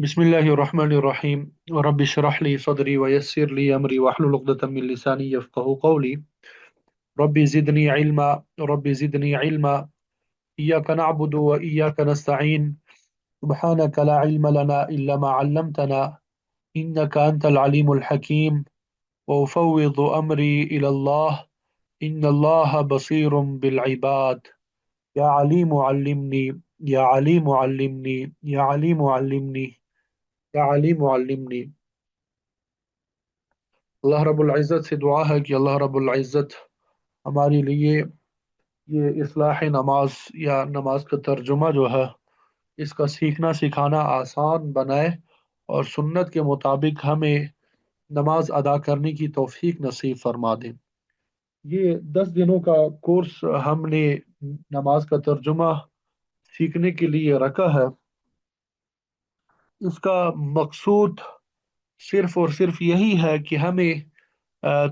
बिस्मिल्लाहिर्रहमानिर्रहीम रब्बि इश्रह ली सदरी वयस्सिर ली अमरी वहलुल उक़दतम मिन लिसानी यफ़क़हू क़ौली रब्बि ज़िदनी इल्मा रब्बि ज़िदनी इल्मा इय्याका नअबुदु व इय्याका नस्तईन सुब्हानका ला इल्मा लना इल्ला मा 'अल्लमतना इन्नका अंतल अलीमुल हकीम व उफ़व्विदु अमरी इलल्लाह इन्नल्लाहा बसीरुम बिल इबाद या अलीमु अल्लिमनी या अलीमु अल्लिमनी या अलीमु अल्लिमनी या अलीमु अल्लिमनी। अल्लाह रब्बुल इज़्ज़त से दुआ है कि अल्लाह रब्बुल इज़्ज़त हमारे लिए ये इस्लाह नमाज या नमाज का तर्जुमा जो है इसका सीखना सिखाना आसान बनाए और सुन्नत के मुताबिक हमें नमाज अदा करने की तौफीक नसीब फरमा दे। ये 10 दिनों का कोर्स हमने नमाज का तर्जुमा सीखने के लिए रखा है। इसका मकसूद सिर्फ और सिर्फ यही है कि हमें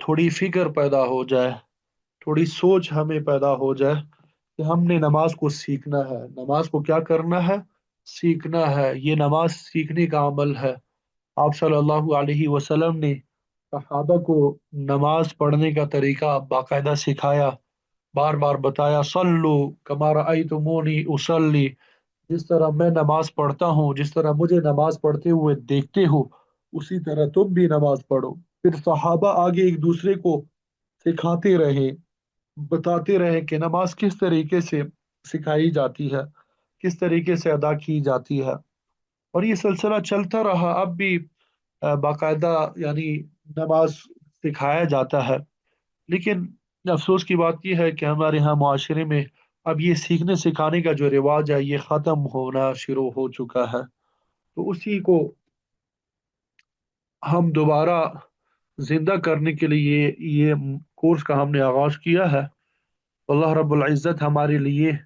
थोड़ी फिक्र पैदा हो जाए, थोड़ी सोच हमें पैदा हो जाए कि हमने नमाज को सीखना है। नमाज को क्या करना है? सीखना है। ये नमाज सीखने का अमल है। आप सल्लल्लाहु अलैहि वसल्लम ने सहाबा को नमाज पढ़ने का तरीका बाकायदा सिखाया, बार बार बताया, सल्लु कमा रअयतुमूनी उसल्ली, जिस तरह मैं नमाज पढ़ता हूँ, जिस तरह मुझे नमाज पढ़ते हुए देखते हो, उसी तरह तुम भी नमाज पढ़ो। फिर सहाबा आगे एक दूसरे को सिखाते रहे, बताते रहे कि नमाज किस तरीके से सिखाई जाती है, किस तरीके से अदा की जाती है। और ये सिलसिला चलता रहा। अब भी बाकायदा यानी नमाज सिखाया जाता है। लेकिन अफसोस की बात यह है कि हमारे यहाँ माशरे में अब ये सीखने सिखाने का जो रिवाज है ये ख़त्म होना शुरू हो चुका है। तो उसी को हम दोबारा जिंदा करने के लिए ये कोर्स का हमने आगाज किया है। अल्लाह रब्बुल इज़्ज़त हमारे लिए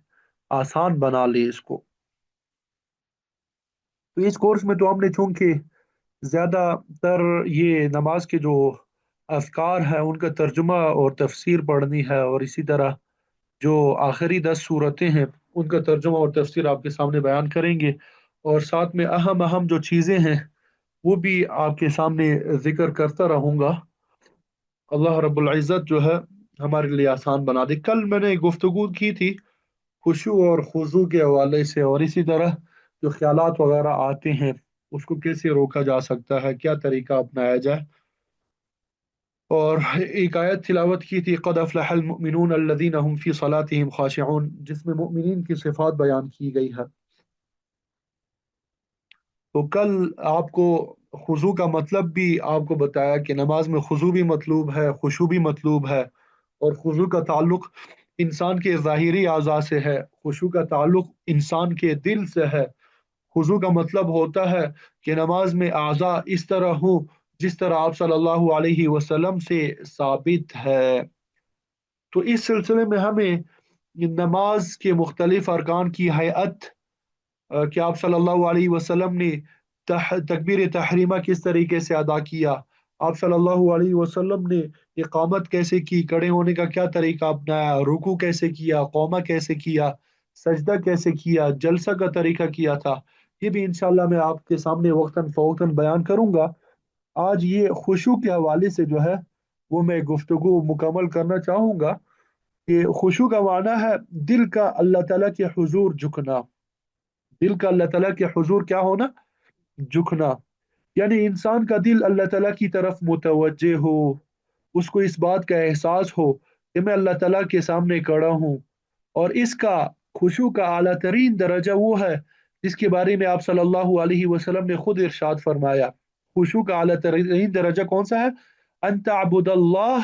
आसान बना ले इसको। तो इस कोर्स में तो हमने चूंकि ज़्यादातर ये नमाज के जो अज़कार है उनका तर्जुमा और तफसीर पढ़नी है, और इसी तरह जो आखिरी 10 सूरतें हैं उनका तर्जुमा और तफसीर आपके सामने बयान करेंगे, और साथ में अहम अहम जो चीज़ें हैं वो भी आपके सामने जिक्र करता रहूँगा। अल्लाह रब्बुल इज़्ज़त जो है हमारे लिए आसान बना दे। कल मैंने गुफ्तगू की थी खुशू और खुजू के हवाले से, और इसी तरह जो ख्यालात वगैरह आते हैं उसको कैसे रोका जा सकता है, क्या तरीका अपनाया जाए। और एक आयत तिलावत की थी, क़द अफ़लहल मुमिनून अल्लज़ीना हुम फ़ी सलातिहिम ख़ाशिऊन, जिसमें मुमिनीन की सिफ़ात बयान की गई है। तो कल आपको खुशू का मतलब भी आपको बताया कि नमाज में खुशू भी मतलूब है, खुशू भी मतलूब है। और खुशू का ताल्लुक इंसान के ज़ाहिरी अज़ा से है, खुशू का ताल्लुक इंसान के दिल से है। खुशू का मतलब होता है कि नमाज में अज़ा इस तरह हो जिस तरह आप सल्लल्लाहु अलैहि वसल्लम से साबित है। तो इस सिलसिले में हमें नमाज के मुख्तलिफ अरकान की हैअत, कि आप सल्लल्लाहु अलैहि वसल्लम ने तकबीर तहरीमा किस तरीके से अदा किया, आप सल्लल्लाहु अलैहि वसल्लम ने इकामत कैसे की, खड़े होने का क्या तरीका अपनाया, रुकू कैसे किया, कौमा कैसे किया, सजदा कैसे किया, जलसा का तरीका किया था, ये भी इंशाल्लाह मैं आपके सामने वक्तन फ़वक्तन बयान करूंगा। आज ये खुशू के हवाले से जो है वो मैं गुफ्तगू मुकम्मल करना चाहूंगा कि खुशू का माना है दिल का अल्लाह ताला के हुजूर झुकना। दिल का अल्लाह ताला के हुजूर क्या होना? झुकना। यानी इंसान का दिल अल्लाह ताला की तरफ मुतवज्जे हो, उसको इस बात का एहसास हो कि मैं अल्लाह ताला के सामने खड़ा हूँ। और इसका खुशू का आला तरीन दर्जा वो है जिसके बारे में आप सल्लल्लाहु अलैहि वसल्लम ने खुद इरशाद फरमाया। खुशू का आला तरीन दर्जा कौन सा है? अन तअबुदल्लाह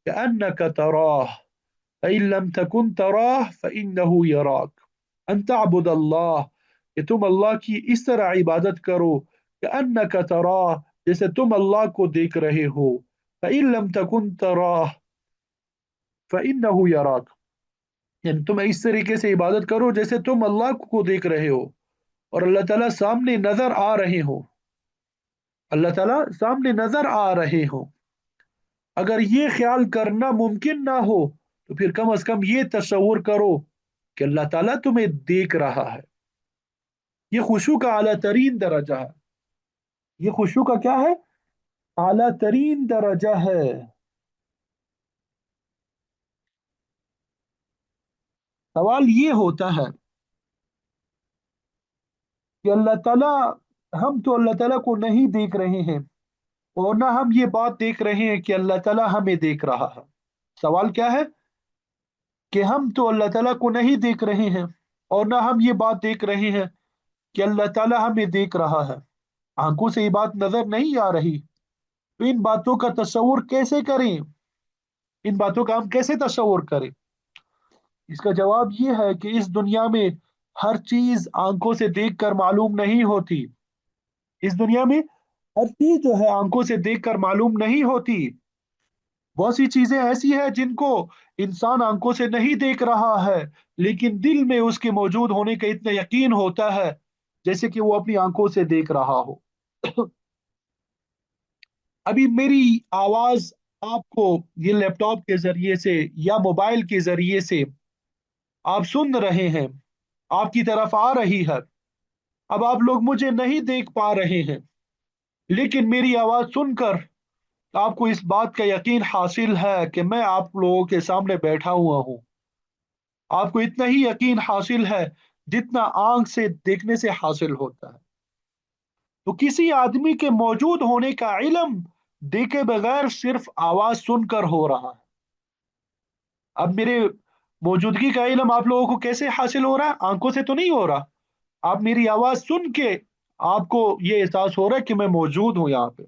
कअन्नका तराह फ़इन लम तकुन तराह फ़इन्नहु यराक। अन तअबुदल्लाह, कि तुम अल्लाह की इस तरह इबादत करो कअन्नका तराह, जैसे तुम अल्लाह को देख रहे हो। फ़इन लम तकुन तराह फ़इन्नहु यराक, यानी तुम इस तरीके से इबादत करो जैसे तुम अल्लाह को देख रहे हो और अल्लाह ताला सामने नजर आ रहे हो। अल्लाह ताला सामने नजर आ रहे हो। अगर ये ख्याल करना मुमकिन ना हो तो फिर कम अज कम ये तस्वुर करो कि अल्लाह ताला तुम्हें देख रहा है। ये खुशू का आला तरीन दर्जा है। ये खुशू का क्या है? आला तरीन दर्जा है। सवाल ये होता है कि अल्लाह ताला, हम तो अल्लाह ताला को नहीं देख रहे हैं, और ना हम ये बात देख रहे हैं कि अल्लाह ताला हमें देख रहा है। सवाल क्या है कि हम तो अल्लाह ताला को नहीं देख रहे हैं, और ना हम ये बात देख रहे हैं कि अल्लाह ताला हमें देख रहा है। आंखों से ये बात नजर नहीं आ रही, तो इन बातों का तस्वुर कैसे करें? इन बातों का हम कैसे तस्वुर करें? इसका जवाब ये है कि इस दुनिया में हर चीज आंखों से देखकर मालूम नहीं होती। इस दुनिया में हर चीज जो है आंखों से देखकर मालूम नहीं होती। बहुत सी चीजें ऐसी है जिनको इंसान आंखों से नहीं देख रहा है, लेकिन दिल में उसके मौजूद होने का इतना यकीन होता है जैसे कि वो अपनी आंखों से देख रहा हो। अभी मेरी आवाज आपको ये लैपटॉप के जरिए से या मोबाइल के जरिए से आप सुन रहे हैं, आपकी तरफ आ रही है। अब आप लोग मुझे नहीं देख पा रहे हैं, लेकिन मेरी आवाज सुनकर आपको इस बात का यकीन हासिल है कि मैं आप लोगों के सामने बैठा हुआ हूं। आपको इतना ही यकीन हासिल है जितना आंख से देखने से हासिल होता है। तो किसी आदमी के मौजूद होने का इल्म देखे बगैर सिर्फ आवाज सुनकर हो रहा है। अब मेरे मौजूदगी का इल्म आप लोगों को कैसे हासिल हो रहा है? आंखों से तो नहीं हो रहा। आप मेरी आवाज सुन के आपको ये एहसास हो रहा है कि मैं मौजूद हूं यहाँ पे।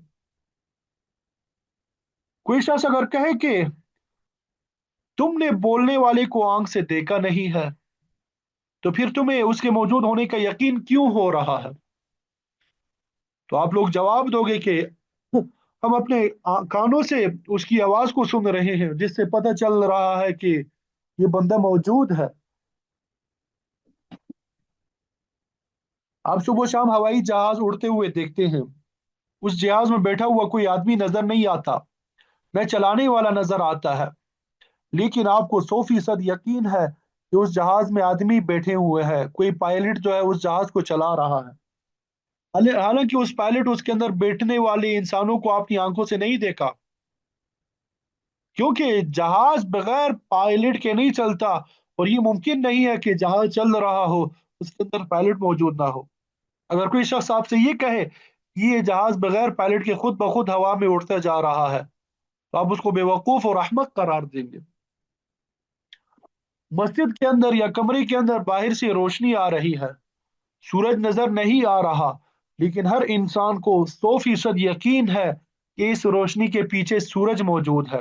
कोई शख्स अगर कहे कि तुमने बोलने वाले को आंख से देखा नहीं है, तो फिर तुम्हें उसके मौजूद होने का यकीन क्यों हो रहा है? तो आप लोग जवाब दोगे कि हम अपने कानों से उसकी आवाज को सुन रहे हैं, जिससे पता चल रहा है कि ये बंदा मौजूद है। आप सुबह शाम हवाई जहाज उड़ते हुए देखते हैं, उस जहाज में बैठा हुआ कोई आदमी नजर नहीं आता, न चलाने वाला नजर आता है, लेकिन आपको 100% यकीन है कि उस जहाज में आदमी बैठे हुए हैं, कोई पायलट जो है उस जहाज को चला रहा है। हालांकि उस पायलट उसके अंदर बैठने वाले इंसानों को अपनी आंखों से नहीं देखा, क्योंकि जहाज बगैर पायलट के नहीं चलता, और ये मुमकिन नहीं है कि जहाज चल रहा हो उसके अंदर पायलट मौजूद ना हो। अगर कोई शख्स आपसे ये कहे कि ये जहाज बगैर पायलट के खुद ब खुद हवा में उड़ता जा रहा है, तो आप उसको बेवकूफ और अहमक करार देंगे। मस्जिद के अंदर या कमरे के अंदर बाहर से रोशनी आ रही है, सूरज नजर नहीं आ रहा, लेकिन हर इंसान को 100% यकीन है कि इस रोशनी के पीछे सूरज मौजूद है।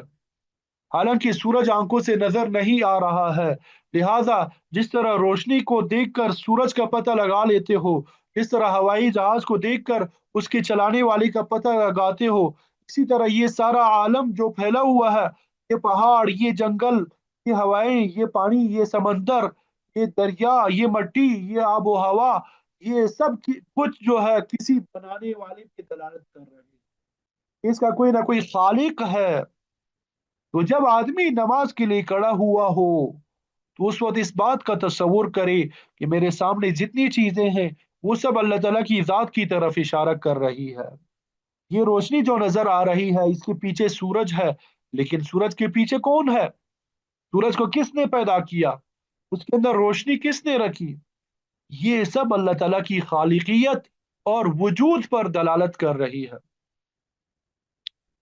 हालांकि सूरज आंखों से नजर नहीं आ रहा है, लिहाजा जिस तरह रोशनी को देखकर सूरज का पता लगा लेते हो, जिस तरह हवाई जहाज को देखकर उसके चलाने वाले का पता लगाते हो, इसी तरह ये सारा आलम जो फैला हुआ है, ये पहाड़, ये जंगल, ये हवाएं, ये पानी, ये समंदर, ये दरिया, ये मट्टी, ये आबो हवा, ये सब कुछ जो है किसी बनाने वाले की दलालत कर रहे हैं। इसका कोई ना कोई खालिक है। तो जब आदमी नमाज के लिए खड़ा हुआ हो, तो उस वक्त इस बात का तस्वुर करे कि मेरे सामने जितनी चीजें हैं वो सब अल्लाह ताला की जात की तरफ इशारा कर रही है। ये रोशनी जो नजर आ रही है इसके पीछे सूरज है, लेकिन सूरज के पीछे कौन है? सूरज को किसने पैदा किया? उसके अंदर रोशनी किसने रखी? ये सब अल्लाह ताला की खालिकियत और वजूद पर दलालत कर रही है।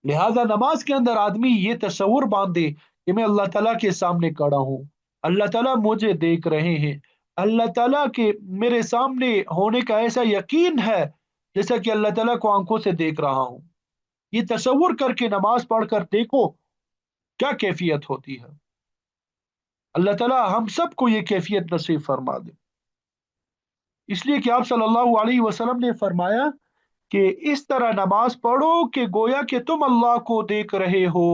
लिहाजा नमाज के अंदर आदमी ये तस्वुर बांधे कि मैं अल्लाह ताला के सामने खड़ा हूँ, अल्लाह ताला मुझे देख रहे हैं, अल्लाह ताला के मेरे सामने होने का ऐसा यकीन है जैसा कि अल्लाह ताला को आंखों से देख रहा हूँ। ये तस्वुर करके नमाज पढ़कर देखो क्या कैफियत होती है। अल्लाह ताला हम सबको ये कैफियत नसीब फरमा दे। इसलिए कि आप सल्लल्लाहु अलैहि वसल्लम ने फरमाया कि इस तरह नमाज पढ़ो कि गोया कि तुम अल्लाह को देख रहे हो।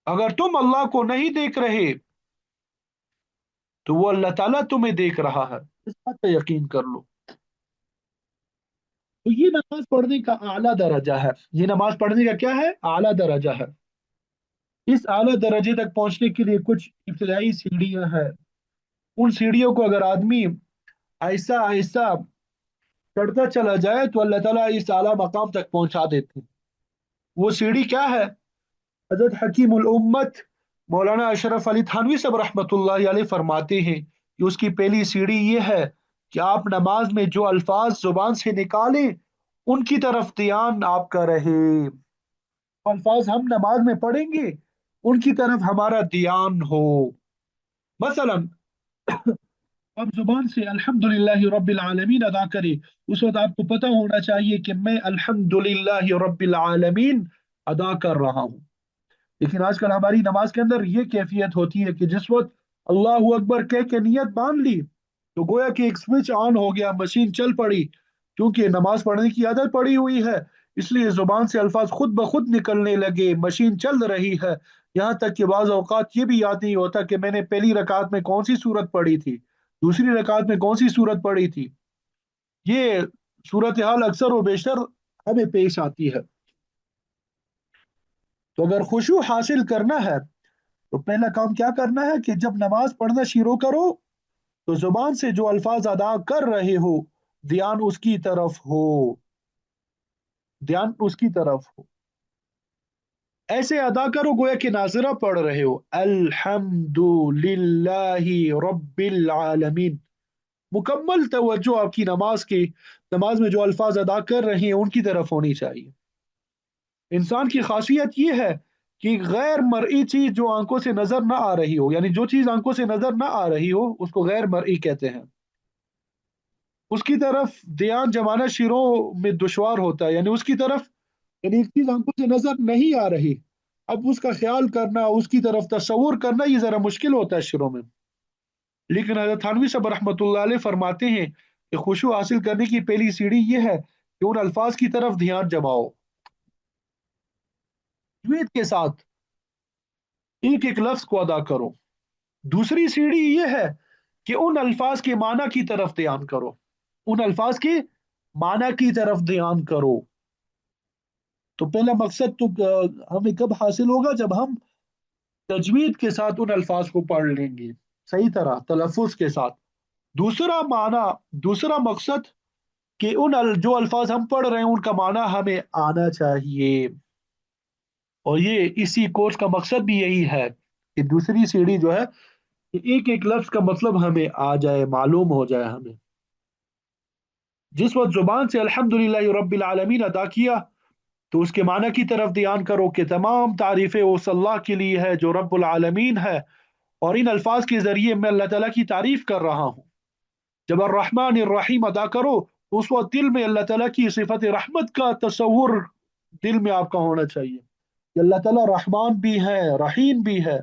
अगर तुम अल्लाह को नहीं देख रहे तो वो अल्लाह ताला तुम्हें देख रहा है, इस बात का यकीन कर लो। तो ये नमाज पढ़ने का आला दर्जा है। ये नमाज पढ़ने का क्या है? आला दर्जा है। इस आला दर्जे तक पहुंचने के लिए कुछ इब्तदाई सीढ़ियां हैं। उन सीढ़ियों को अगर आदमी ऐसा ऐसा चढ़ता चला जाए तो अल्लाह ताला इस आला मकाम तक पहुंचा देते हैं। वो सीढ़ी क्या है? हजरत हकीम उल उम्मत मौलाना अशरफ अली थानवी साहब रहमतुल्लाह अलैह फरमाते हैं कि उसकी पहली सीढ़ी ये है कि आप नमाज में जो अल्फाज जुबान से निकालें उनकी तरफ ध्यान आपका रहे। अल्फाज हम नमाज में पढ़ेंगे उनकी तरफ हमारा ध्यान हो। मसलन अब जुबान से अल्हम्दुलिल्लाह रब्बिल आलमीन अदा करे, उस वक्त आपको पता होना चाहिए कि मैं अल्हम्दुलिल्लाह रब्बिल आलमीन अदा कर रहा हूँ। लेकिन आजकल हमारी नमाज के अंदर ये कैफियत होती है कि जिस वक्त अल्लाह अकबर कह के नियत बांध ली तो गोया कि एक स्विच ऑन हो गया, मशीन चल पड़ी। क्योंकि नमाज पढ़ने की आदत पड़ी हुई है, इसलिए जुबान से अल्फाज खुद ब खुद निकलने लगे, मशीन चल रही है। यहाँ तक कि बाज़ औक़ात ये भी याद नहीं होता कि मैंने पहली रकात में कौन सी सूरत पढ़ी थी, दूसरी रकात में कौन सी सूरत पढ़ी थी। ये सूरत हाल अक्सर व बेशतर हमें पेश आती है। तो अगर खुशू हासिल करना है तो पहला काम क्या करना है कि जब नमाज पढ़ना शुरू करो तो जुबान से जो अल्फाज अदा कर रहे हो ध्यान उसकी तरफ हो, ध्यान उसकी तरफ हो। ऐसे अदा करो गोया कि नाज़िरा पढ़ रहे हो, अल्हम्दुलिल्लाहि रब्बिल आलमीन। मुकम्मल तवज्जो आपकी नमाज में जो अल्फाज अदा कर रहे हैं उनकी तरफ होनी चाहिए। इंसान की खासियत ये है कि गैर मरई चीज जो आंखों से नजर ना आ रही हो, यानी जो चीज आंखों से नजर ना आ रही हो उसको गैर मरई कहते हैं, उसकी तरफ ध्यान जमाना शिरों में दुश्वार होता है। यानी उसकी तरफ, यानी एक चीज आंखों से नजर नहीं आ रही, अब उसका ख्याल करना, उसकी तरफ तस्वुर करना ये जरा मुश्किल होता है शिरों में। लेकिन हज़रत थानवी साहब रहमतुल्लाह अलैह फरमाते हैं कि खुशू हासिल करने की पहली सीढ़ी ये है कि उन अल्फाज की तरफ ध्यान जमाओ, तजवीद के साथ एक एक लफ्ज को अदा करो। दूसरी सीढ़ी ये है कि उन अल्फाज के माना की तरफ ध्यान करो, उन अल्फाज के माना की तरफ ध्यान करो। तो पहला मकसद तो हमें कब हासिल होगा? जब हम तजवीद के साथ उन अल्फाज को पढ़ लेंगे, सही तरह तलफ़ुज़ के साथ। दूसरा माना, दूसरा मकसद कि जो अल्फाज हम पढ़ रहे हैं उनका माना हमें आना चाहिए। और ये इसी कोर्स का मकसद भी यही है कि दूसरी सीढ़ी जो है कि एक एक लफ्ज का मतलब हमें आ जाए, मालूम हो जाए हमें। जिस वक्त जुबान से अल्हम्दुलिल्लाह रब्बिल आलमीन अदा किया तो उसके माना की तरफ ध्यान करो कि तमाम तारीफें उस अल्लाह के लिए है जो रब्बुल आलमीन है, और इन अल्फाज के जरिए मैं अल्लाह ताला की तारीफ कर रहा हूँ। जब अर्रहमान अर्रहीम अदा करो तो उस वक्त दिल में अल्लाह ताला की सिफत रहमत का तस्वुर दिल में आपका होना चाहिए कि अल्लाह ताला रहमान भी है, रहीम भी है।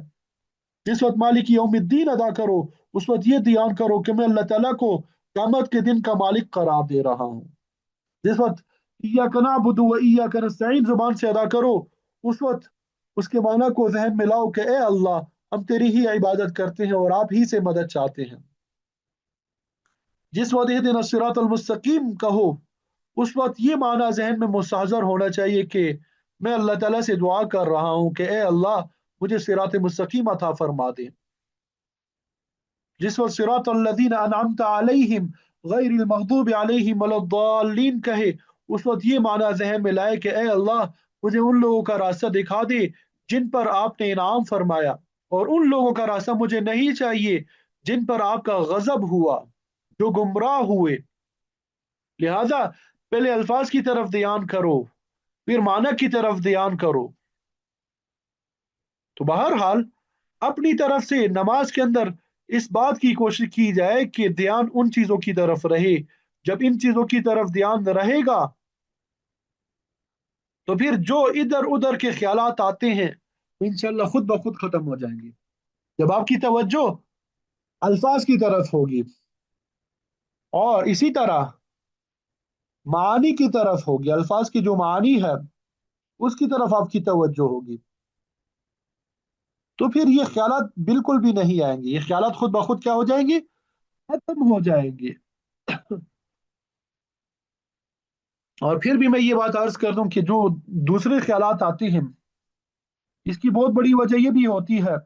जिस वक्त मालिक यौमिद्दीन अदा करो उस वक्त ये ध्यान करो कि मैं अल्लाह ताला को क़यामत के दिन का मालिक करार दे रहा हूँ। जिस वक्त इय्याका नअबुदु व इय्याका नस्तईन जुबान से अदा करो उस वक्त उसके माना को जहन में लाओ कि ए अल्लाह, हम तेरी ही इबादत करते हैं और आप ही से मदद चाहते हैं। जिस वक्त इहदिना सिरातल मुस्तकीम कहो उस वक्त ये माना जहन में मुस्ताहज़र होना चाहिए कि मैं अल्लाह ताला से दुआ कर रहा हूँ कि ए अल्लाह, मुझे सिरात मुस्तकीम अता फरमा दे। जिस वक्त सिरातल लज़ीना अनअमता अलैहिम गैरिल मग़दूबि अलैहिम वलद्दाल्लीन कहे उस वक्त ये माना जहन में लाए कि ए अल्लाह, मुझे उन लोगों का रास्ता दिखा दे जिन पर आपने इनाम फरमाया, और उन लोगों का रास्ता मुझे नहीं चाहिए जिन पर आपका गजब हुआ, जो गुमराह हुए। लिहाजा पहले अल्फाज की तरफ ध्यान करो, फिर माना की तरफ ध्यान करो। तो बहरहाल अपनी तरफ से नमाज के अंदर इस बात की कोशिश की जाए कि ध्यान उन चीजों की तरफ रहे। जब इन चीजों की तरफ ध्यान रहेगा तो फिर जो इधर उधर के ख्यालात आते हैं वो इंशाल्लाह खुद ब खुद खत्म हो जाएंगे। जब आपकी तवज्जो अल्फाज की तरफ होगी और इसी तरह मानी की तरफ होगी, अल्फाज की जो मानी है उसकी तरफ आपकी तवज्जो होगी, तो फिर ये ख्यालात बिल्कुल भी नहीं आएंगे। ये ख्यालात खुद ब खुद क्या हो जाएंगे? खत्म हो जाएंगे। और फिर भी मैं ये बात अर्ज कर दूं कि जो दूसरे ख्यालात आते हैं इसकी बहुत बड़ी वजह ये भी होती है,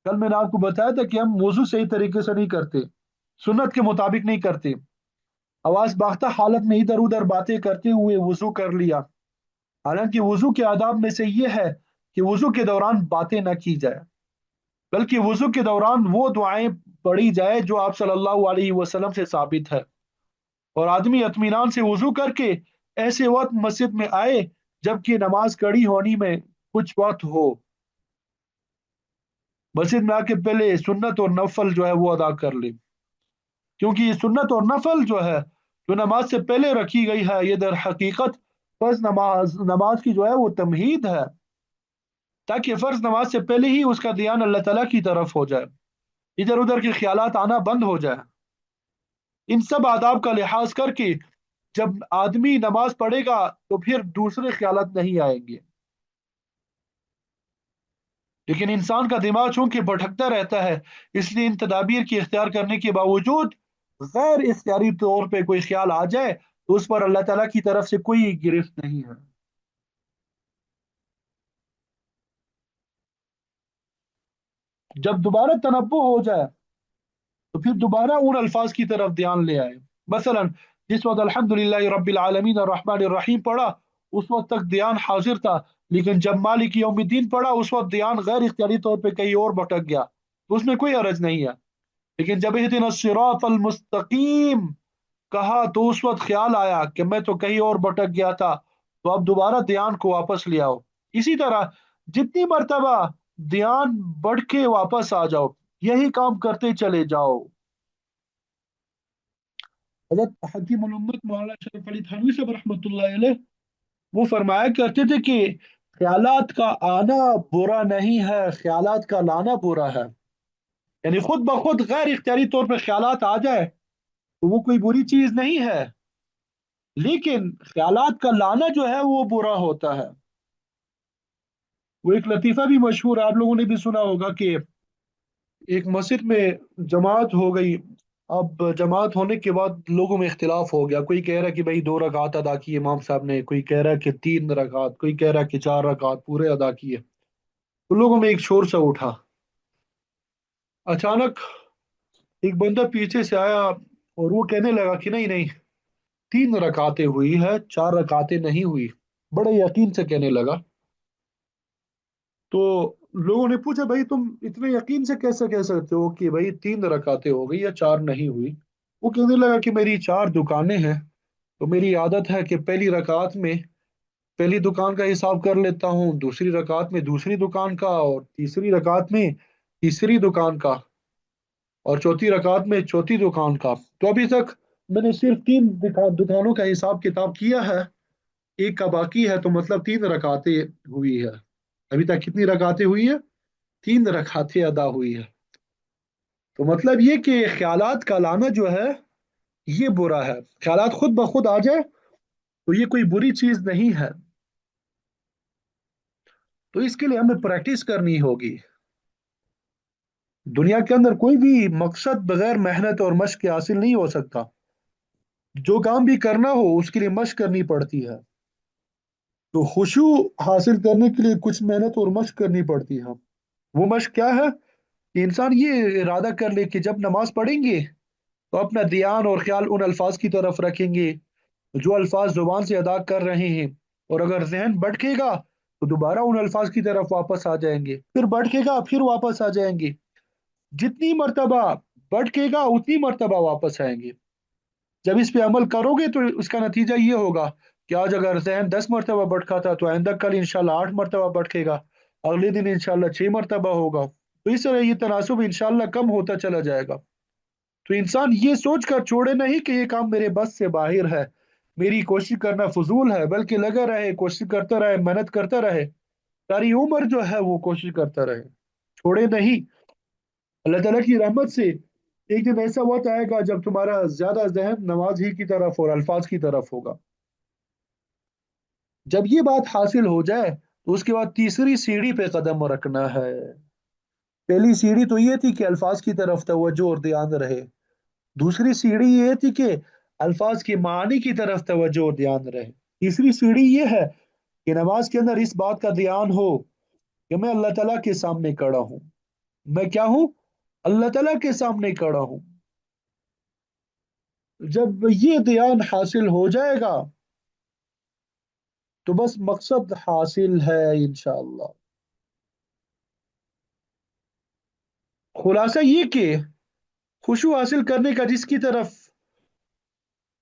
कल मैंने आपको बताया था कि हम वजू सही तरीके से नहीं करते, सुन्नत के मुताबिक नहीं करते। आवाज बाख्ता हालत में इधर उधर बातें करते हुए वजू कर लिया। हालांकि वजू के आदाब में से ये है कि वजू के दौरान बातें न की जाए, बल्कि वजू के दौरान वो दुआएं पढ़ी जाए जो आप सल्लल्लाहु अलैहि वसल्लम से साबित है। और आदमी इत्मीनान से वजू करके ऐसे वक्त मस्जिद में आए जबकि नमाज कड़ी होनी में कुछ वक्त हो। मस्जिद में आके पहले सुन्नत और नफल जो है वो अदा कर ले, क्योंकि ये सुन्नत और नफल जो है जो नमाज से पहले रखी गई है, ये दर हकीकत फर्ज नमाज नमाज की जो है वो तमहीद है, ताकि फर्ज नमाज से पहले ही उसका ध्यान अल्लाह ताला की तरफ हो जाए, इधर उधर के ख्यालात आना बंद हो जाए। इन सब आदाब का लिहाज करके जब आदमी नमाज पढ़ेगा तो फिर दूसरे ख्यालात नहीं आएंगे। लेकिन इंसान का दिमाग चूंकि भटकता रहता है, इसलिए इन तदाबीर की इख्तियार करने के बावजूद गैर इख्तियारी तौर पे कोई ख्याल आ जाए तो उस पर अल्लाह ताला की तरफ से कोई गिरफ्त नहीं है। जब दोबारा तनब्बुह हो जाए तो फिर दोबारा उन अल्फाज की तरफ ध्यान ले आए। मसलन जिस वक्त अल्हम्दुलिल्लाह रब्बिल आलमीन और रहमान रहीम पढ़ा, उस वक्त तक ध्यान हाजिर था, लेकिन जब मालिक यौमिद्दीन पढ़ा उस वक्त ध्यान गैर इख्तियारी तौर पे कहीं और भटक गया, तो उसमें कोई हरज नहीं है। लेकिन जब इहदिना सिरातल मुस्तकीम कहा तो उस वक्त ख्याल आया कि मैं तो कहीं और भटक गया था, तो अब दोबारा ध्यान को वापस ले आओ। इसी तरह जितनी मर्तबा ध्यान बढ़ के वापस आ जाओ, यही काम करते चले जाओ। हज़रत हकीम उल उम्मत मौलाना शरीफ अली थानवी साहब रहमतुल्लाह अलैह वो फरमाया करते थे कि ख्यालात का आना बुरा नहीं है, ख्यालात का लाना बुरा है। यानी खुद ब खुद गैर इख्तियारी तौर पर ख्यालात आ जाए तो वो कोई बुरी चीज नहीं है, लेकिन ख्यालात का लाना जो है वो बुरा होता है। वो एक लतीफा भी मशहूर है, आप लोगों ने भी सुना होगा कि एक मस्जिद में जमात हो गई। अब जमात होने के बाद लोगों में इख्तिलाफ हो गया, कोई कह रहा है कि भाई 2 रकात अदा की इमाम साहब ने, कोई कह रहा है कि 3 रकात, कोई कह रहा है कि 4 रकात पूरे अदा किए। तो लोगों में एक शोर सा उठा। अचानक एक बंदा पीछे से आया और वो कहने लगा कि नहीं नहीं, 3 रकातें हुई है, 4 रकातें नहीं हुई। बड़े यकीन से कहने लगा। तो लोगों ने पूछा भाई तुम इतने यकीन से कैसे कह सकते हो कि भाई 3 रकातें हो गई या 4 नहीं हुई। वो कहने लगा कि मेरी 4 दुकानें हैं, तो मेरी आदत है कि पहली रकात में पहली दुकान का हिसाब कर लेता हूँ, दूसरी रकात में दूसरी दुकान का, और तीसरी रकात में तीसरी दुकान का, और चौथी रकात में चौथी दुकान का। तो अभी तक मैंने सिर्फ 3 दुकानों का हिसाब किताब किया है, एक का बाकी है, तो मतलब 3 रकातें हुई है। अभी तक कितनी रकातें हुई है? 3 रकातें अदा हुई है। तो मतलब ये कि ख्यालात का लाना जो है ये बुरा है। ख्यालात खुद ब खुद आ जाए तो ये कोई बुरी चीज नहीं है। तो इसके लिए हमें प्रैक्टिस करनी होगी। दुनिया के अंदर कोई भी मकसद बगैर मेहनत और मशक के हासिल नहीं हो सकता। जो काम भी करना हो उसके लिए मशक करनी पड़ती है। तो खुशू हासिल करने के लिए कुछ मेहनत और मशक करनी पड़ती है। वो मशक क्या है कि इंसान ये इरादा कर ले कि जब नमाज पढ़ेंगे तो अपना ध्यान और ख्याल उन अल्फाज की तरफ रखेंगे जो अल्फाज जुबान से अदा कर रहे हैं। और अगर जहन भटकेगा तो दोबारा उन अल्फाज की तरफ वापस आ जाएंगे, फिर भटकेगा फिर वापस आ जाएंगे। जितनी मर्तबा भटकेगा उतनी मर्तबा वापस आएंगे। जब इस पे अमल करोगे तो उसका नतीजा ये होगा कि आज अगर जहन 10 मरतबा भटका था तो आइंदा कल इंशाल्लाह 8 मरतबा भटकेगा, अगले दिन इंशाल्लाह 6 मरतबा होगा। तो इस तरह ये तनासुब इंशाल्लाह कम होता चला जाएगा। तो इंसान ये सोच कर छोड़े नहीं कि ये काम मेरे बस से बाहर है, मेरी कोशिश करना फजूल है, बल्कि लगा रहे, कोशिश करता रहे, मेहनत करता रहे, सारी उम्र जो है वो कोशिश करता रहे, छोड़े नहीं। अल्लाह ताला की रहमत से एक दिन ऐसा वक्त आएगा जब तुम्हारा ज्यादा जहन नमाज ही की तरफ और अल्फाज की तरफ होगा। जब ये बात हासिल हो जाए तो उसके बाद तीसरी सीढ़ी पे कदम रखना है। पहली सीढ़ी तो ये थी कि अल्फाज की तरफ तवज्जो और ध्यान रहे। दूसरी सीढ़ी ये थी कि अल्फाज के मानी की तरफ तवज्जो और ध्यान रहे। तीसरी सीढ़ी ये है कि नमाज के अंदर इस बात का ध्यान हो कि मैं अल्लाह ताला के सामने खड़ा हूँ। मैं क्या हूँ? अल्लाह ताला के सामने खड़ा हूँ। जब ये ध्यान हासिल हो जाएगा तो बस मकसद हासिल है इंशाअल्लाह। खुलासा ये कि खुशू हासिल करने का जिसकी तरफ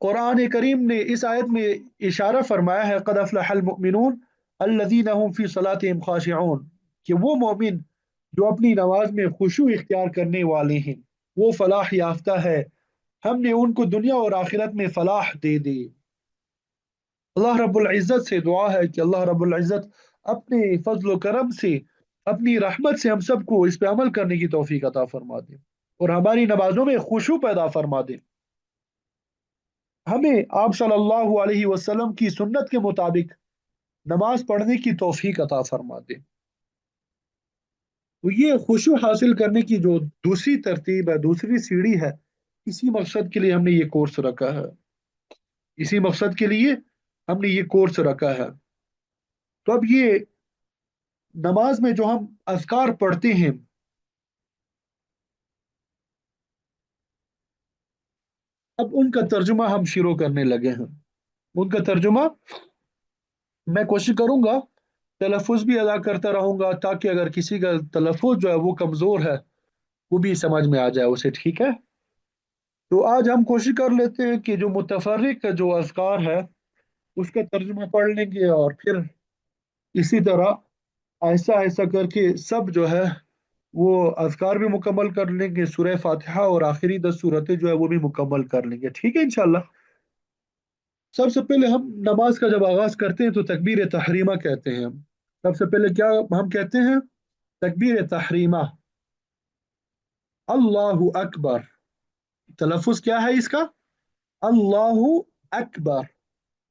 कुरान करीम ने इस आयत में इशारा फरमाया है, क़द अफ़लहल मुमिनून अल्लज़ीना हुम फ़ी सलातिहिम ख़ाशिऊन, कि वो मोमिन जो अपनी नमाज में खुशू इख्तियार करने वाले हैं वो फलाह याफ्ता है, हमने उनको दुनिया और आखिरत में फलाह दे दी। अल्लाह रब्बुल इज़्ज़त से दुआ है कि अल्लाह रब्बुल इज़्ज़त अपने फजल करम से, अपनी रहमत से हम सबको इस पे अमल करने की तौफीक अता फरमा दे और हमारी नमाजों में खुशू पैदा फरमा दे। हमें आप सल्लल्लाहु अलैहि वसल्लम की सुन्नत के मुताबिक नमाज पढ़ने की तौफीक अता फरमा दे। तो ये खुशू हासिल करने की जो दूसरी तरतीब है, दूसरी सीढ़ी है, इसी मकसद के लिए हमने ये कोर्स रखा है। इसी मकसद के लिए हमने ये कोर्स रखा है। तो अब ये नमाज में जो हम अज़कार पढ़ते हैं, अब उनका तर्जुमा हम शुरू करने लगे हैं। उनका तर्जुमा मैं कोशिश करूंगा, तलफ़ुज़ भी अदा करता रहूंगा ताकि अगर किसी का तलफ़ुज़ जो है वो कमज़ोर है वो भी समझ में आ जाए उसे, ठीक है। तो आज हम कोशिश कर लेते हैं कि जो मुतफर्रिक जो अज़कार है उसका तर्जुमा पढ़ लेंगे और फिर इसी तरह ऐसा ऐसा करके सब जो है वो अज़कार भी मुकम्मल कर लेंगे, सूरह फातिहा और आखिरी 10 सूरतें जो है वो भी मुकम्मल कर लेंगे, ठीक है इंशाल्लाह। सबसे पहले हम नमाज का जब आगाज करते हैं तो तकबीर तहरीमा कहते हैं हम। सबसे पहले क्या हम कहते हैं? तकबीर तहरीमा, अल्लाहु अकबर। तलफ़ुज़ क्या है इसका? अल्लाहु अकबर।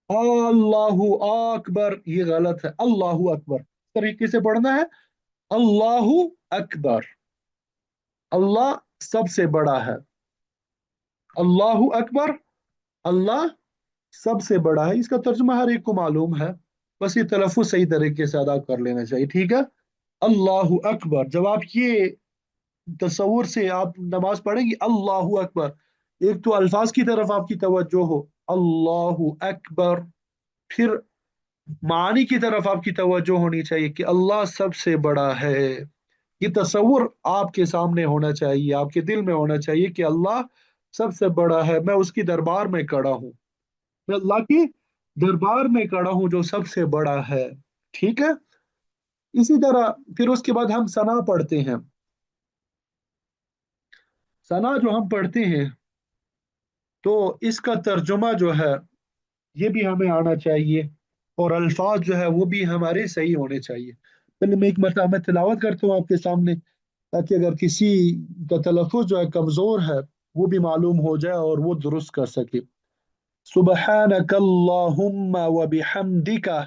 अल्लाहु अकबर ये गलत है, अल्लाहु अकबर इस तरीके से पढ़ना है। अल्लाहु अकबर, अल्लाह सबसे बड़ा है। अल्लाहु अकबर, अल्लाह सबसे बड़ा है। इसका तर्जुमा हर एक को मालूम है, बस ये तलफ़ुज़ सही तरीके से अदा कर लेना चाहिए, ठीक है। अल्लाहु अकबर, जब आप ये तसव्वुर से आप नमाज पढ़ेंगे अल्लाहु अकबर, एक तो अल्फाज की तरफ आपकी तवज्जो हो, अल्लाहु अकबर, फिर मानी की तरफ आपकी तवज्जो होनी चाहिए कि अल्लाह सबसे बड़ा है। ये तसव्वुर आपके सामने होना चाहिए, आपके दिल में होना चाहिए कि अल्लाह सबसे बड़ा है, मैं उसकी दरबार में खड़ा हूँ, मैं अल्लाह की दरबार में खड़ा हूँ जो सबसे बड़ा है, ठीक है। इसी तरह फिर उसके बाद हम सना पढ़ते हैं। सना जो हम पढ़ते हैं तो इसका तर्जुमा जो है ये भी हमें आना चाहिए और अल्फाज जो है वो भी हमारे सही होने चाहिए। पहले मैं एक मरतबा मैं तिलावत करता हूँ आपके सामने, ताकि अगर किसी का तलफ़ुज़ जो है कमज़ोर है वो भी मालूम हो जाए और वो दुरुस्त कर सके। सुबहानक अल्लाहुम्मा व बिहम्दिका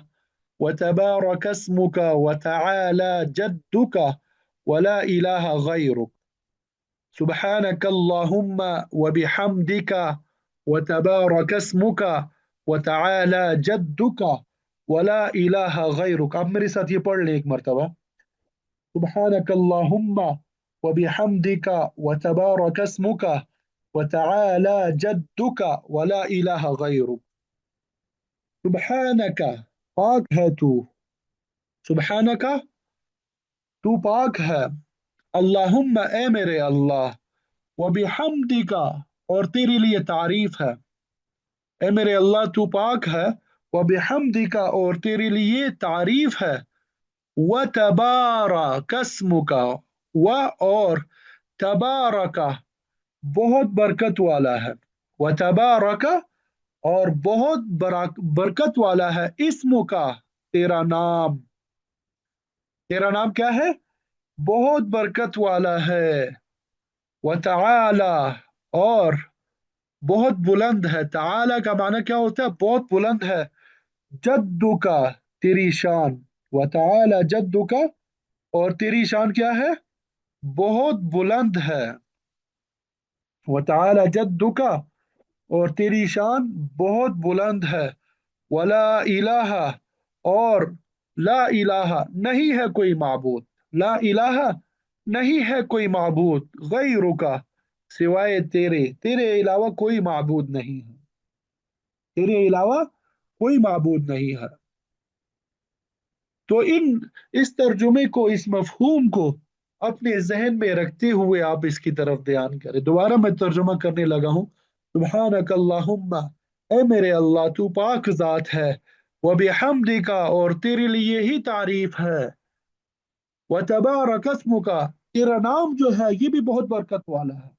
व तबारक अस्मुका व तआला जद्दुका व ला इलाहा गैरुक। सुबहानक अल्लाहुम्मा व बिहम्दिका व तबारक अस्मुका व तआला जद्दुका व ला इलाहा गैरुक। आप मेरे साथ ये पढ़ लें एक मरतबा। सुबहानक अल्लाहुम्मा व बिहम्दिका व तबारक अस्मुका व तआला जद्दुका व ला इलाहा गैरुक। सुबहानका, पाक है तू। सुबहानका, तू पाक है। अल्लाहुम्मा, ए मेरे अल्लाह। व बिहम्दिका, और तेरे लिए तारीफ है। ए मेरे अल्लाह तू पाक है। व बिहम्दिका, और तेरे लिए तारीफ है। व तबारक अस्मुका, व और तबारका, बहुत बरकत वाला है। व तबारका, और बहुत बरकत वाला है। इस्मु का, तेरा नाम। तेरा नाम क्या है? बहुत बरकत वाला है। व तआला, और बहुत बुलंद है। तआला का माना क्या होता है? बहुत बुलंद है। जद्दू का, तेरी शान। व तआला जद्दू का, और तेरी शान क्या है? बहुत बुलंद है। व तआला जद्दू का, और तेरी शान बहुत बुलंद है। वला इलाहा, और ला इलाहा, नहीं है कोई माबूद। ला इलाहा, नहीं है कोई माबूद। गैरुका, सिवाय तेरे, तेरे अलावा कोई माबूद नहीं है, तेरे अलावा कोई माबूद नहीं है। तो इस तर्जुमे को, इस मफहूम को अपने जहन में रखते हुए आप इसकी तरफ ध्यान करें। दोबारा मैं तर्जुमा करने लगा हूँ। सुब्हानक अल्लाहुम्मा, ए मेरे अल्लाह तू पाक जात है, व बिहम्दिका, और तेरे लिए ही तारीफ है, व तबारक अस्मुका, तेरा नाम जो है ये भी बहुत बरकत वाला है,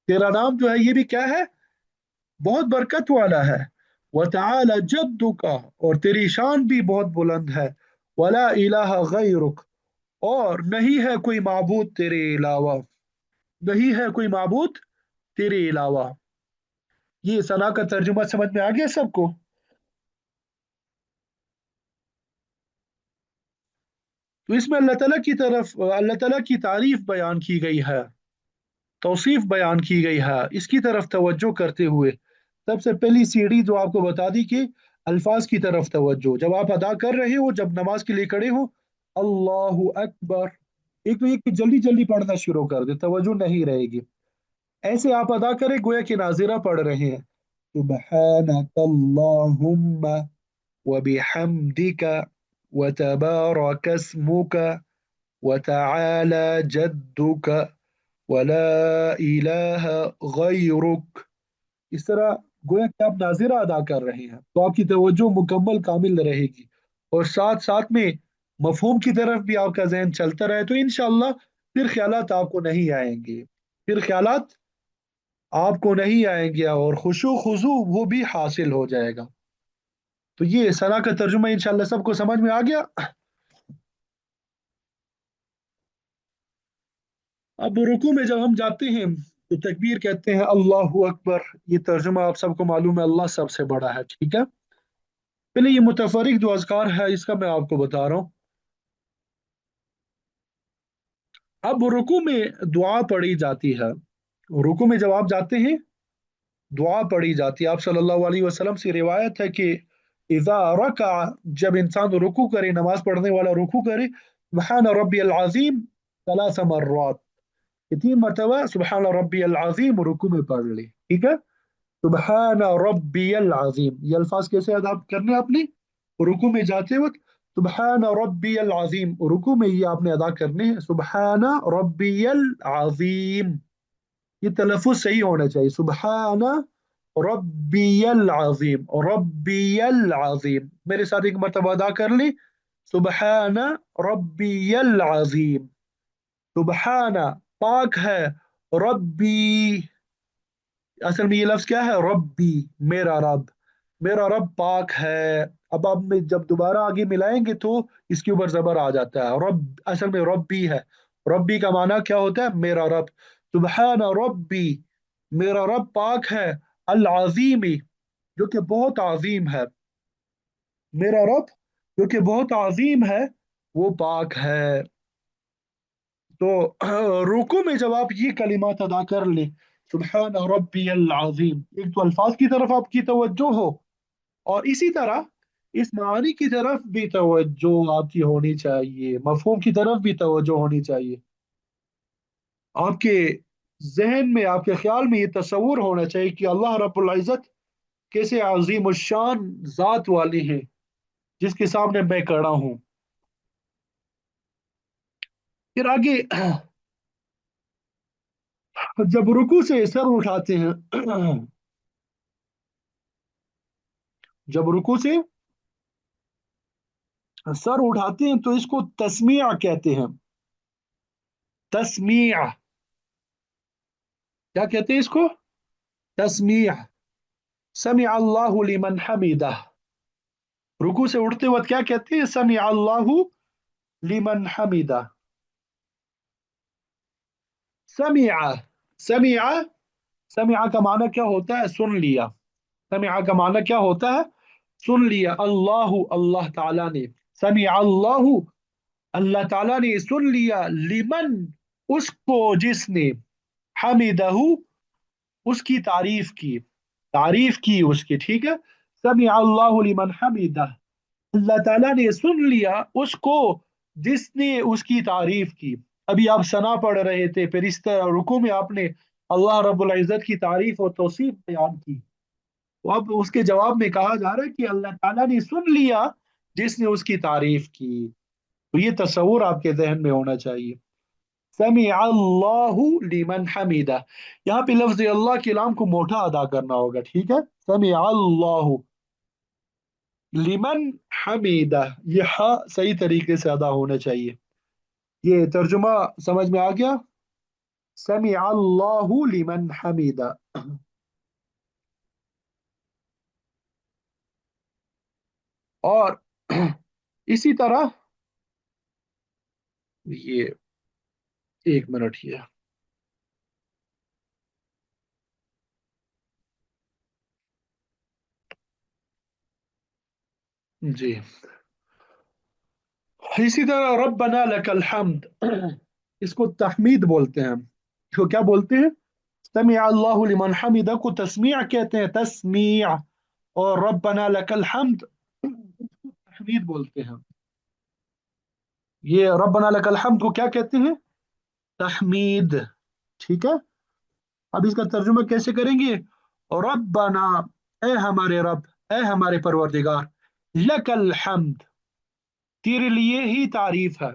तेरा नाम जो है ये भी क्या है, बहुत बरकत वाला है। व तआला जद्दुका, और तेरी शान भी बहुत बुलंद है। वला इलाहा गैरुक, और नहीं है कोई माबूद तेरे अलावा, नहीं है कोई माबूद तेरे अलावा। ये सना का तर्जुमा समझ में आ गया सबको? तो इसमें अल्लाह ताला की तरफ, अल्लाह ताला की तारीफ बयान की गई है, तौसीफ बयान की गई है, इसकी तरफ तवज्जो करते हुए सबसे पहली सीढ़ी जो आपको बता दी कि अल्फाज की तरफ तवज्जो, जब आप अदा कर रहे हो, जब नमाज के लिए खड़े हो, अल्लाहु अकबर, एक तो ये कि जल्दी जल्दी पढ़ना शुरू कर दे, तवज्जो नहीं रहेगी। ऐसे आप अदा करें गोया कि नाजिरा पढ़ रहे हैं। सुब्हानकल्लाहुम्मा व बिहम्दिका व तबारक अस्मुका व तआला जद्दुका वला इलाहा गैरुक। इस तरह गोया कि आप नाजिरा अदा कर रहे हैं, तो आपकी तवज्जो मुकम्मल कामिल रहेगी, और साथ साथ में मफहूम की तरफ भी आपका जहन चलता रहे, तो इंशाअल्लाह फिर ख्यालात आपको नहीं आएंगे, फिर ख्यालात आपको नहीं आएंगे, और खुशू खुजू वो भी हासिल हो जाएगा। तो ये सना का तर्जुमा इंशाअल्लाह सबको समझ में आ गया। अब रुकू में जब हम जाते हैं तो तकबीर कहते हैं अल्लाहु अकबर। ये तर्जुमा आप सबको मालूम है, अल्लाह सबसे बड़ा है, ठीक है। पहले ये मुतफरिक जो अज़कार है इसका मैं आपको बता रहा हूँ। अब रुकू में दुआ पढ़ी जाती है, रुकू में जब आप जाते हैं दुआ पढ़ी जाती है। आप सल्लल्लाहु अलैहि वसल्लम से रिवायत है कि इज़ा रका, जब इंसान रुकू करे, नमाज पढ़ने वाला रुकू करे, सुब्हान रब्बियल अज़ीम सलास मर्रात, ये 3 मरतबा सुब्हान रब्बियल अज़ीम रुकू में पढ़ ले, ठीक है। सुब्हान रब्बियल अज़ीम, ये अल्फाज कैसे अदा करने हैं आपने? रुकू में जाते वक्त सुब्हान रब्बियल अज़ीम, रुकू में ये आपने अदा करने हैं सुब्हान रब्बियल अज़ीम, ये तलफ़ुज़ सही होना चाहिए, सुब्हान रब्बियल अज़ीम, रब्बियल अज़ीम। मेरे साथ एक मरतबा अदा कर ली, सुब्हान रब्बियल अज़ीम। सुब्हान पाक है, रब्बी, असल में ये लफ्ज क्या है, रब्बी, मेरा रब, मेरा रब पाक है। अब आप में जब दोबारा आगे मिलाएंगे तो इसके ऊपर जबर आ जाता है, रब असल में रब्बी है, रब्बी का माना क्या होता है, मेरा रब। सुबहान रब्बी, मेरा रब पाक है, अल अजीमी, जो कि बहुत अजीम है, मेरा रब जो कि बहुत अजीम है वो पाक है। तो रुकू में जब आप ये कलिमात अदा कर ले, सुबहान रब्बी अल अजीम, एक तो अल्फाज की तरफ आपकी तवज्जो हो, और इसी तरह इस मानी की तरफ भी तवज्जो आपकी होनी चाहिए, मफहूम की तरफ भी तवज्जो होनी चाहिए। आपके जहन में, आपके ख्याल में ये तस्वुर होना चाहिए कि अल्लाह रब्बुल इज़्ज़त कैसे अजीम शान जात वाले हैं जिसके सामने मैं खड़ा हूँ। फिर आगे जब रुकू से सर उठाते हैं, जब रुकू से सर उठाते हैं तो इसको तस्मीया कहते हैं, तस्मीया, क्या कहते हैं इसको, तस्मीया। समी अल्लाहु लिमन हमीदा, रुकू से उठते वक्त क्या कहते हैं, समी अल्लाहु लिमन हमीदा। समिया, समिया, समिया का माना क्या होता है, सुन लिया। समिया का माना क्या होता है, सुन लिया। अल्लाहु, अल्लाह ताला ने, समिया अल्लाहु, अल्लाह ताला ने सुन लिया, लिमन, उसको जिसने, हमिदहू, उसकी तारीफ की, तारीफ की उसकी, ठीक है। समिया अल्लाहु लिमन हमिदा, अल्लाह ताला ने सुन लिया उसको जिसने उसकी तारीफ की। अभी आप सना पढ़ रहे थे, फिर इस तरह रुकू में आपने अल्लाह रब्बुल इज्जत की तारीफ और तौसीफ बयान की। तो अब उसके जवाब में कहा जा रहा है कि अल्लाह ताला ने सुन लिया जिसने उसकी तारीफ की। तो ये तस्वुर आपके जहन में होना चाहिए। समी अल्लाहु लिमन हमीदा, यहाँ पे लफ्ज अल्लाह के लाम को मोटा अदा करना होगा, ठीक है। समी अल्लाहु लिमन हमीदा, ये हा सही तरीके से अदा होना चाहिए। ये तर्जुमा समझ में आ गया? समी अल्लाहु लिमन हमीदा। और इसी तरह ये, एक मिनट ये, जी, इसी तरह रब्बना लकल हम्द, इसको तहमीद बोलते हैं। इसको क्या बोलते हैं? समिअ अल्लाहु लिमन हमिदा को तस्मीअ कहते हैं, तस्मीअ। और रब्बना लकल हम्द तहमीद बोलते हैं। ये रब्बना लकल हम्द को क्या कहते हैं? तहमीद। ठीक है। अब इसका तर्जुमा कैसे करेंगे? रब्बना, ए हमारे रब, ए हमारे परवरदिगार, लकल हम्द, तेरे लिए ही तारीफ है,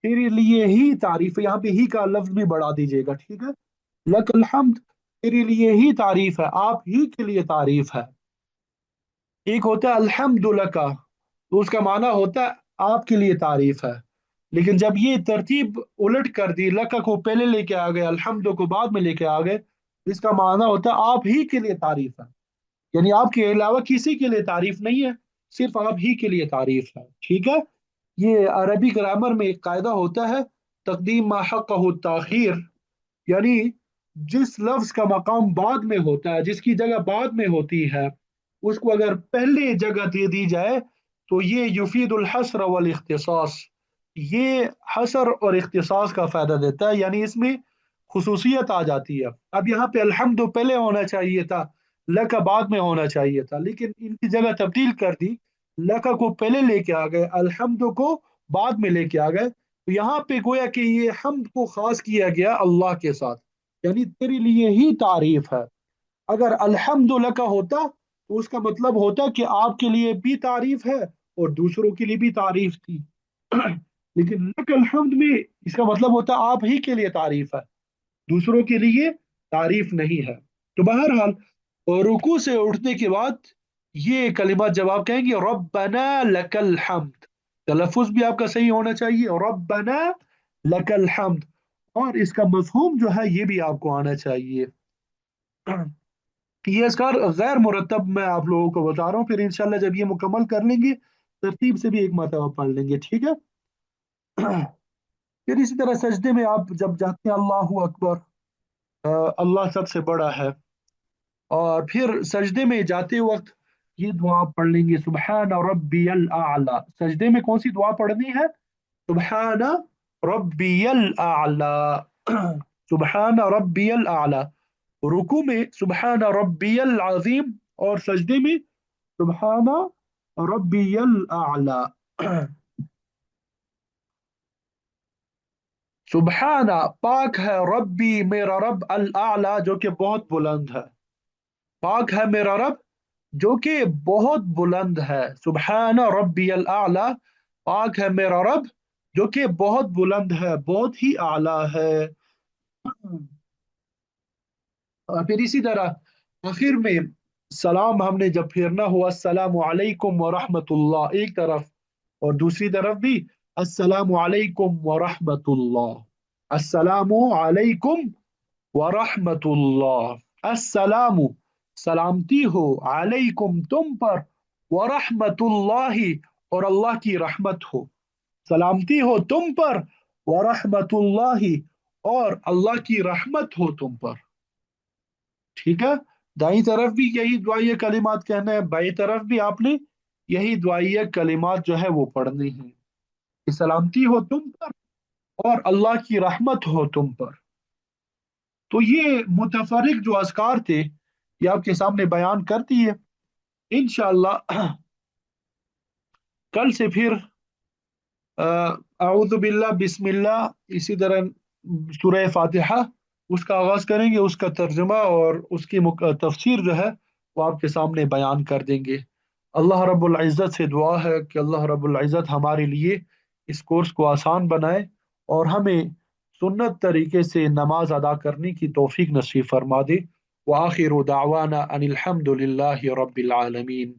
तेरे लिए ही तारीफ है। यहाँ पे ही का लफ्ज भी बढ़ा दीजिएगा, ठीक है। लकल हम्द, तेरे लिए ही तारीफ है, आप ही के लिए तारीफ है। एक होता है अल्हम्दुलिल्लाह, तो उसका माना होता है आपके लिए तारीफ है। लेकिन जब ये तरतीब उलट कर दी, लका को पहले लेके आ गए, अल्हम्दु को बाद में लेके आ गए, इसका माना होता है आप ही के लिए तारीफ है। यानी आपके अलावा किसी के लिए तारीफ नहीं है, सिर्फ आप ही के लिए तारीफ है। ठीक है। ये अरबी ग्रामर में एक कायदा होता है, तकदीम मा हक़्क़हु ताखीर, यानी जिस लफ्ज का मकाम बाद में होता है, जिसकी जगह बाद में होती है, उसको अगर पहले जगह दे दी जाए तो ये युफीदुल हस्र वल इख्तिसास, ये हसर और इख्तिसास का फायदा देता है, यानी इसमें खुसूसियत आ जाती है। अब यहाँ पे अल्हम्दु पहले होना चाहिए था, लका बाद में होना चाहिए था, लेकिन इनकी जगह तब्दील कर दी। लका को पहले लेके आ गए, अल्हम्दु को बाद में लेके आ गए। तो यहाँ पे गोया कि ये हमद को खास किया गया अल्लाह के साथ, यानी तेरे लिए ही तारीफ है। अगर अल्हम्दुलिल्लाह का होता तो उसका मतलब होता कि आपके लिए भी तारीफ है और दूसरों के लिए भी तारीफ थी। लेकिन लक अलहम्द में इसका मतलब होता आप ही के लिए तारीफ है, दूसरों के लिए तारीफ नहीं है। तो बहरहाल, और रुकू से उठने के बाद ये कलिमात जब आप कहेंगे रब्बना लकल हम्द, तलफ़ुज़ भी आपका सही होना चाहिए, रब्बना लकल हम्द। और इसका मफहूम जो है ये भी आपको आना चाहिए। ये असकार गैर मुरतब मैं आप लोगों को बता रहा हूँ, फिर इंशाल्लाह जब ये मुकम्मल कर लेंगे तरतीब से भी एक मरतबा पढ़ लेंगे, ठीक है। फिर इसी तरह सजदे में आप जब जाते हैं, अल्लाह अकबर, अल्लाह सबसे बड़ा है। और फिर सजदे में जाते वक्त ये दुआ पढ़ लेंगे, सुबहान रब्बियल आला। सजदे में कौन सी दुआ पढ़नी है? सुबहान रब्बियल आला। सुबहान रब्बियल आला। रुकू में सुबहान रब्बियल अजीम, और सजदे में सुबहान रब्बियल आला। सुबहाना पाक है, रब्बी मेरा रब, अल आला जो कि बहुत बुलंद है। पाक है मेरा रब जो कि बहुत बुलंद है। सुबहान रब्बी अल आला, पाक है मेरा रब जो कि बहुत बुलंद है, बहुत ही आला है। और फिर इसी तरह आखिर में सलाम हमने जब फेरना हुआ, अस्सलामु अलैकुम व रहमतुल्लाह एक तरफ, और दूसरी तरफ भी अस्सलामु अलैकुम व रहमतुल्लाह, अस्सलामु अलैकुम व रहमतुल्लाह, अस्सलामु सलामती हो, अलैकुम तुम पर, व रहमतुल्लाहि और अल्लाह की रहमत हो। सलामती हो तुम पर, व रहमतुल्लाहि और अल्लाह की रहमत हो तुम पर। ठीक है। दाई तरफ भी यही दुआइया कलिमात कहना है, बाई तरफ भी आपने यही दुआइया कलिमात जो है वो पढ़नी है, कि सलामती हो तुम पर और अल्लाह की रहमत हो तुम पर। तो ये मुतफरिक जो अज़कार थे ये आपके सामने बयान कर दिए। इंशाअल्लाह कल से फिर अऊज़ु बिल्लाह बिस्मिल्लाह, इसी तरह सूरह फातिहा اس کا آغاز کریں گے، اس کا ترجمہ اور اس کی تفسیر جو ہے وہ آپ کے سامنے بیان کر دیں گے۔ اللہ رب العزت سے دعا ہے کہ اللہ رب العزت ہمارے لیے اس کورس کو آسان بنائے اور ہمیں سنت طریقے سے نماز ادا کرنے کی توفیق نصیب فرما دے۔ وآخر دعوانا ان الحمد للہ رب العالمین۔